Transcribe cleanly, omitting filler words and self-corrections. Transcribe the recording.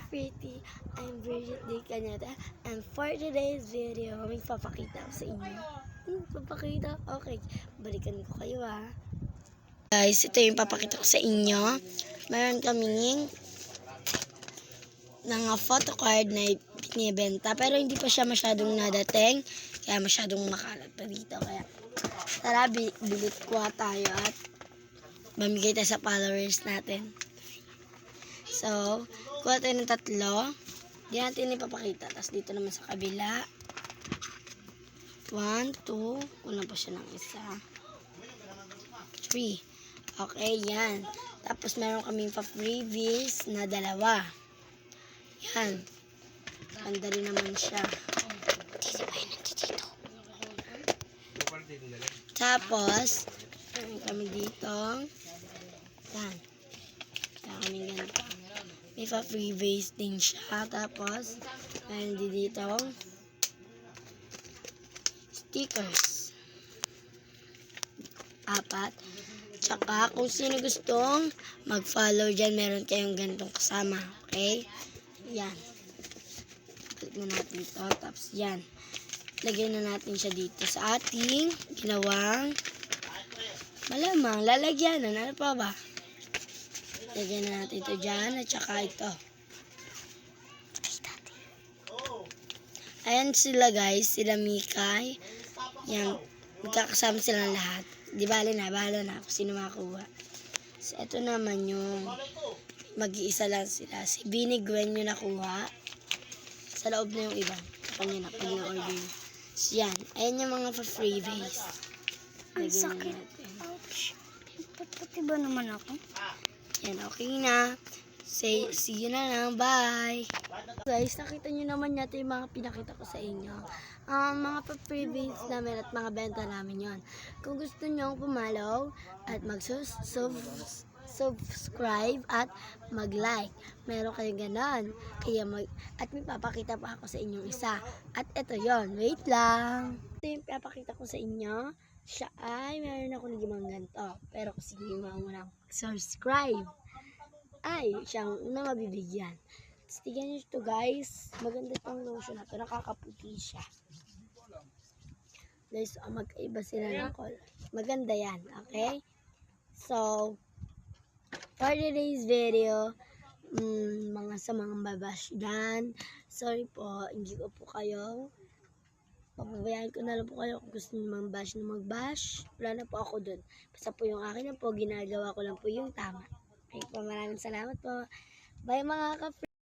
pretty. I'm Bridget D. Caneta. And for today's video, may papakita ko sa inyo. Papakita? Okay. Balikan ko kayo Guys, ito yung papakita ko sa inyo. Meron kaming mga photocard na binibenta. Pero hindi pa siya masyadong nadating. Kaya masyadong makalat pa dito. Kaya tara, bilit ko tayo at mamigay tayo sa followers natin. So, kuha tayo ng 3. Hindi natin ipapakita. Tapos dito naman sa kabila. 1, 2. Kulang pa siya ng isa. 3. Okay, yan. Tapos meron kaming pa-freebies na 2. Yan. Ganda rin naman siya. Dito pa yun dito. Tapos, meron kami dito. Yan. Meron kami ganito. May pa-freebies din siya. Tapos, meron din dito stickers. 4. Tsaka, kung sino gustong mag-follow dyan, meron kayong ganitong kasama. Okay? Yan. Balik na natin ito. Tapos, yan. Lagyan na natin siya dito sa ating ginawang malamang lalagyanan. Ano pa ba? Lagyan na natin ito dyan. At saka ito. Ayan sila guys. Sila Mikay. Yan. Magkakasama silang lahat. Di bala na kung sino makakuha. So, ito naman yung mag-iisa lang sila. Si Bini Gwen yung nakuha. Sa loob na yung iba. Kanya na pag na-order. So, yan. Ayan yung mga pa-freebies. Ang sakit. Ouch. Pati ba naman ako? Yan, okay na. See you na lang. Bye! Guys, nakita nyo naman yata yung mga pinakita ko sa inyo. Mga pa-freebies namin at mga benta namin yon. Kung gusto nyo pumalaw at mag-subscribe at mag-like, meron kayong ganon. Kaya at may papakita pa ako sa inyong isa. At ito yon, wait lang. Ito yung papakita ko sa inyo. Siya ay meron ako ng 5 ganito. Pero kung sino yung mga unang subscribe, ay siyang unang mabibigyan. Tapos tignan nyo ito guys. Maganda itong lotion na ito. Nakakaputi siya. Guys, magkaiba sila ng color. Maganda yan. Okay? So, for today's video, mga babash dyan. Sorry po, hindi ko po kayo. Papabayaan ko na lang po kayo kung gusto nyo mag-bash na mag-bash. Wala na po ako dun. Basta po yung akin na po, ginagawa ko lang po yung tama. Okay po, maraming salamat po. Bye mga ka